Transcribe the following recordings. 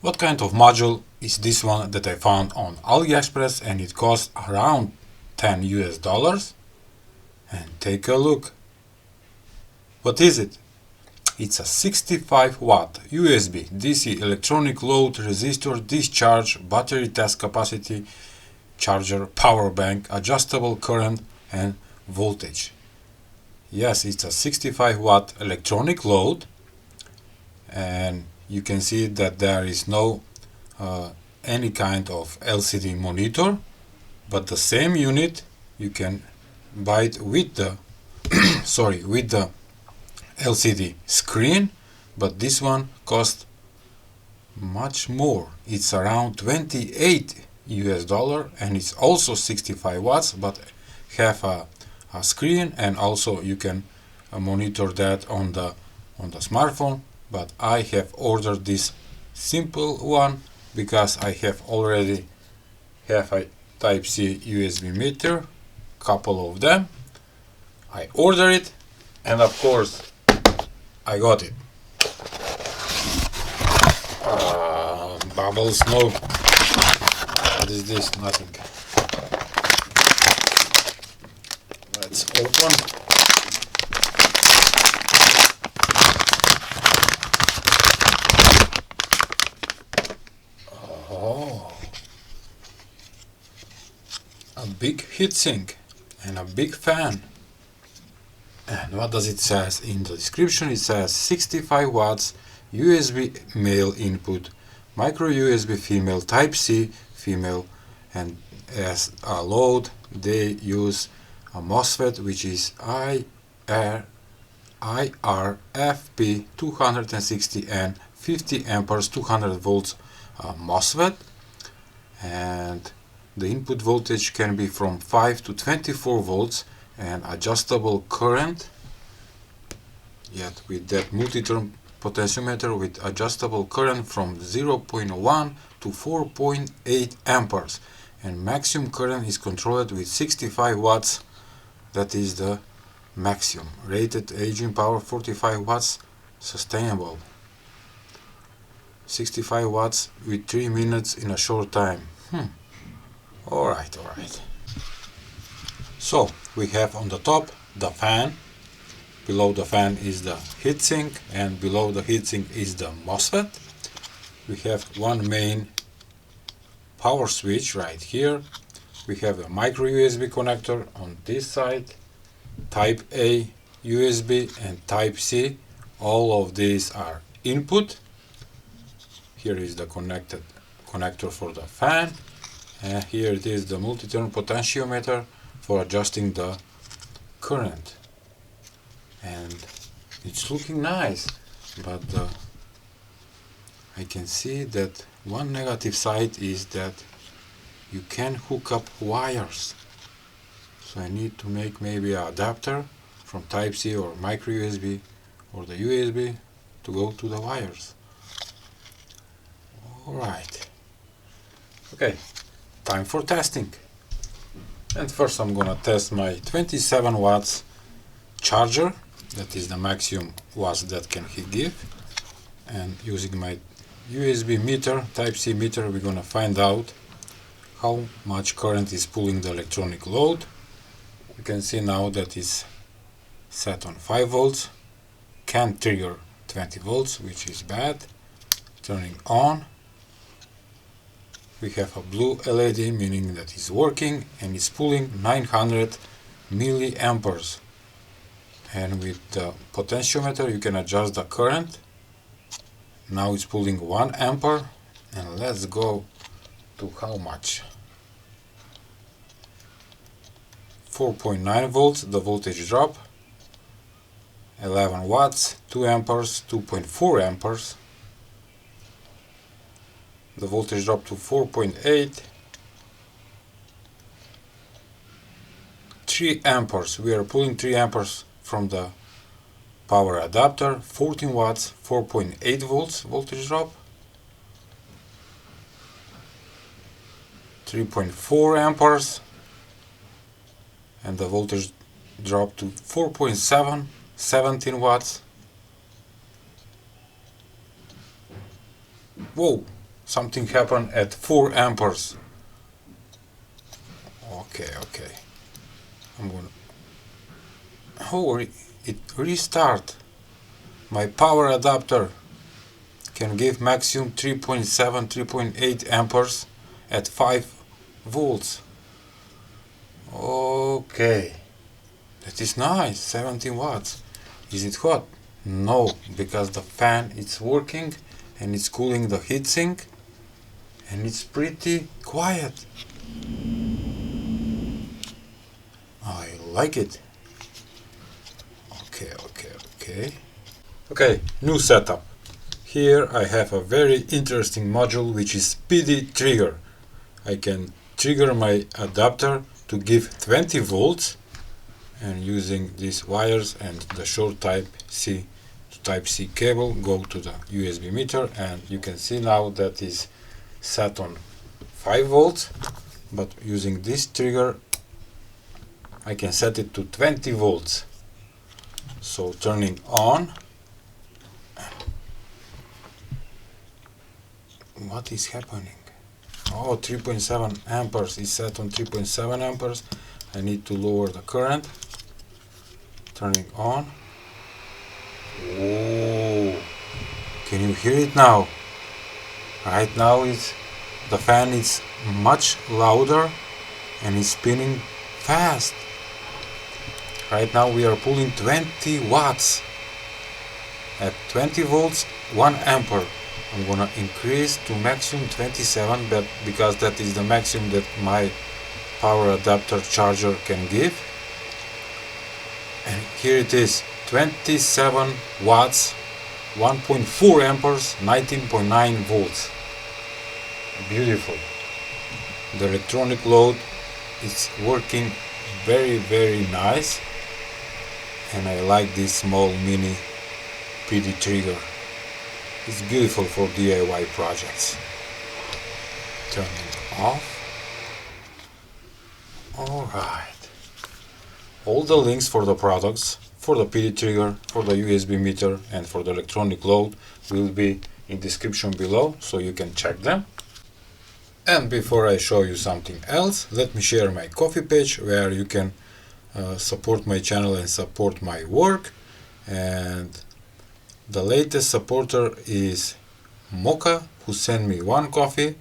What kind of module is this one that I found on Aliexpress, and it costs around 10 US dollars? And take a look. What is it? It's a 65 watt USB DC electronic load resistor discharge battery test capacity charger power bank adjustable current and voltage. Yes, it's a 65 watt electronic load, and you can see that there is no any kind of LCD monitor, but the same unit you can buy it with the with the LCD screen, but this one costs much more. It's around 28 US dollar, and it's also 65 watts, but have a screen, and also you can monitor that on the smartphone. But I have ordered this simple one because I have already have a Type-C USB meter, couple of them. I ordered it, and of course I got it. Bubbles, no. What is this? Nothing. Let's open. Oh, a big heatsink and a big fan. And what does it says in the description? It says 65 watts USB male input, micro USB female, Type-C female, and as a load they use a MOSFET, which is IRFP 260 and 50 amperes 200 volts MOSFET, and the input voltage can be from 5 to 24 volts and adjustable current, yet with that multi-term potentiometer with adjustable current from 0.1 to 4.8 amperes, and maximum current is controlled with 65 watts. That is the maximum rated aging power, 45 watts sustainable, 65 watts with 3 minutes in a short time. Alright. So we have on the top the fan, below the fan is the heatsink, and below the heatsink is the MOSFET. We have one main power switch right here. We have a micro USB connector on this side, Type A USB and Type-C. All of these are input. Here is the connector for the fan, and here it is the multi-term potentiometer for adjusting the current. And it's looking nice, but I can see that one negative side is that you can hook up wires, so I need to make maybe an adapter from Type-C or micro USB or the USB to go to the wires. Alright, okay, time for testing. And first I'm gonna test my 27 watts charger, that is the maximum watts that can he give, and using my USB meter, Type-C meter, we're gonna find out how much current is pulling the electronic load. You can see now that it's set on 5 volts, can trigger 20 volts, which is bad. Turning on, we have a blue LED, meaning that it's working, and it's pulling 900 milliamperes. And with the potentiometer you can adjust the current. Now it's pulling 1 ampere, and let's go to how much. 4.9 volts, the voltage drop. 11 watts, 2 amperes, 2.4 amperes. The voltage drop to 4.8. 3 amperes, we are pulling 3 amperes from the power adapter. 14 watts, 4.8 volts voltage drop. 3.4 amperes, and the voltage drop to 4.7, 17 watts. Whoa, something happened at 4 amperes. Okay, I'm gonna... Oh, it restart. My power adapter can give maximum 3.7, 3.8 amperes at 5 volts. Okay, that is nice. 17 watts. Is it hot? No, because the fan is working and it's cooling the heatsink, and it's pretty quiet. I like it. Okay, new setup. Here I have a very interesting module which is PD trigger. I can trigger my adapter to give 20 volts, and using these wires and the short type C to type C cable go to the USB meter, and you can see now that is set on 5 volts, but using this trigger I can set it to 20 volts. So turning on. What is happening? Oh, 3.7 amperes is set on 3.7 amperes. I need to lower the current. Turning on. Oh, can you hear it now? Right now the fan is much louder and is spinning fast. Right now we are pulling 20 watts. At 20 volts, 1 ampere. I'm gonna increase to maximum 27, but because that is the maximum that my power adapter charger can give. And here it is, 27 watts, 1.4 amperes, 19.9 volts. Beautiful. The electronic load is working very nice, and I like this small mini PD trigger. It's beautiful for DIY projects. Turning off. Alright. All the links for the products, for the PD trigger, for the USB meter, and for the electronic load will be in description below, so you can check them. And before I show you something else, let me share my Ko-fi page where you can support my channel and support my work. And the latest supporter is Mocha, who sent me 1 coffee.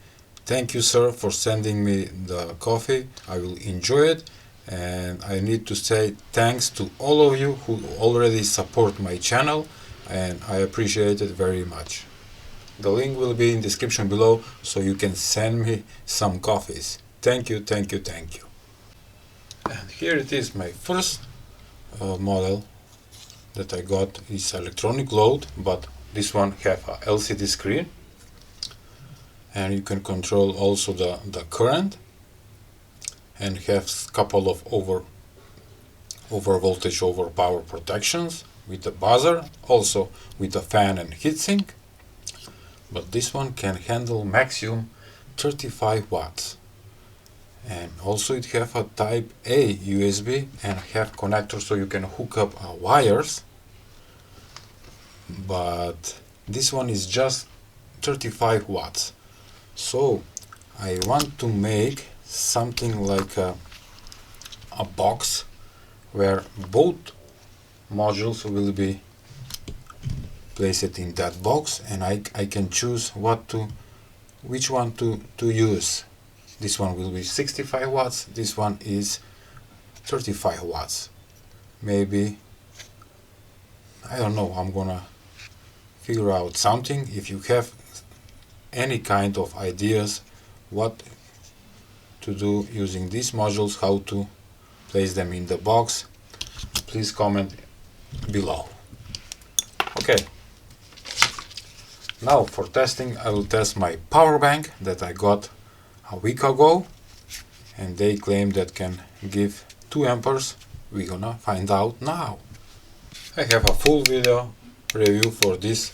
Thank you, sir, for sending me the coffee. I will enjoy it, and I need to say thanks to all of you who already support my channel, and I appreciate it very much. The link will be in description below, so you can send me some coffees. Thank you. And here it is, my first model that I got is electronic load, but this one have a LCD screen, and you can control also the current, and have couple of over voltage over power protections with the buzzer, also with the fan and heatsink. But this one can handle maximum 35 watts, and also it have a type A USB and have connector so you can hook up wires, but this one is just 35 watts. So I want to make something like a box where both modules will be placed in that box, and I can choose which one to use. This one will be 65 watts, this one is 35 watts. Maybe, I don't know, I'm gonna figure out something. If you have any kind of ideas what to do using these modules, how to place them in the box, please comment below. Okay, now for testing I will test my power bank that I got a week ago, and they claim that can give 2 amperes. We're gonna find out now. I have a full video review for this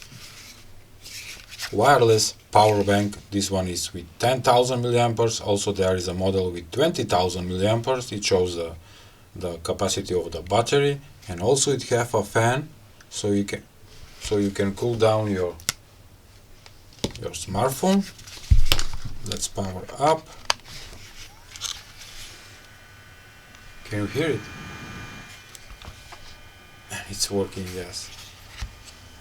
wireless power bank. This one is with 10,000 milliamperes. Also there is a model with 20,000 milliamperes. It shows the capacity of the battery, and also it have a fan so you can cool down your smartphone. Let's power up. Can you hear it? And it's working, yes.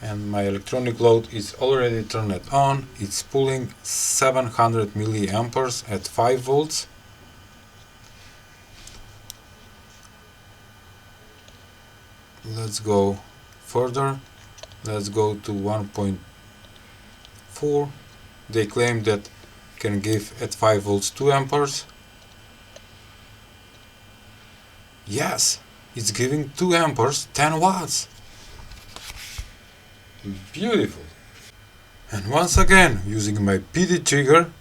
And my electronic load is already turned on. It's pulling 700 milliamperes at 5 volts. Let's go further. Let's go to 1.4. They claim that can give at 5 volts 2 amperes. Yes, it's giving 2 amperes, 10 watts. Beautiful. And once again, using my PD trigger,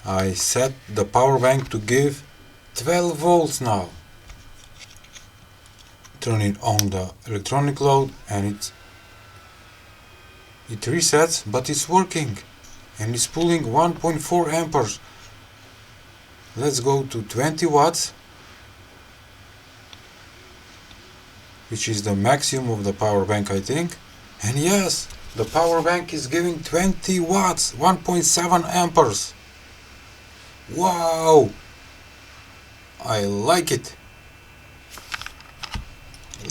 I set the power bank to give 12 volts now. Turning on the electronic load and it resets, but it's working and it's pulling 1.4 amperes. Let's go to 20 watts, which is the maximum of the power bank, I think. And yes, the power bank is giving 20 watts, 1.7 amperes. Wow! I like it.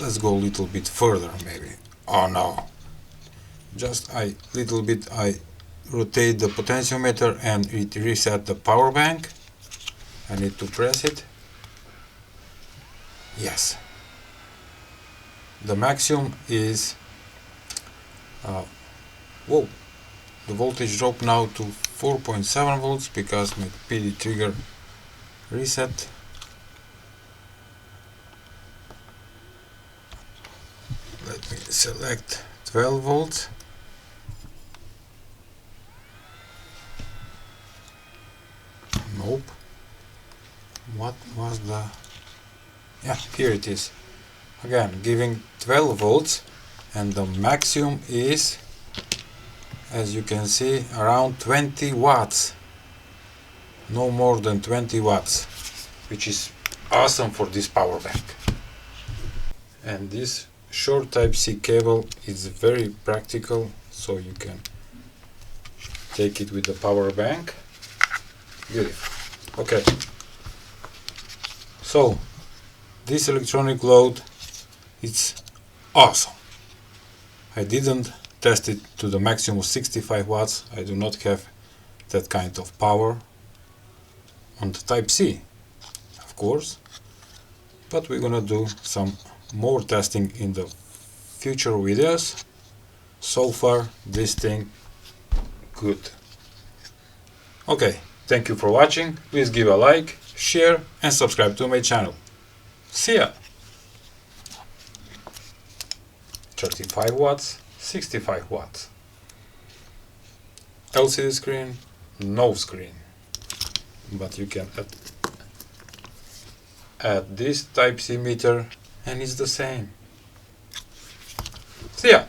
Let's go a little bit further, maybe. Oh no! Just I rotate the potentiometer and it reset the power bank. I need to press it. Yes. The maximum is whoa, the voltage dropped now to 4.7 volts because my PD trigger reset. Let me select 12 volts. Nope. What was the... Yeah, here it is. Again, giving 12 volts, and the maximum is, as you can see, around 20 watts. No more than 20 watts, which is awesome for this power bank. And this short Type-C cable is very practical, so you can take it with the power bank. Beautiful. Okay. So, this electronic load, it's awesome. I didn't test it to the maximum of 65 watts. I do not have that kind of power on the Type-C, of course. But we're gonna do some more testing in the future videos. So far, this thing good. Okay, thank you for watching. Please give a like, share and subscribe to my channel. See ya! 35 watts, 65 watts. LCD screen, no screen. But you can add this Type-C meter and it's the same. See ya!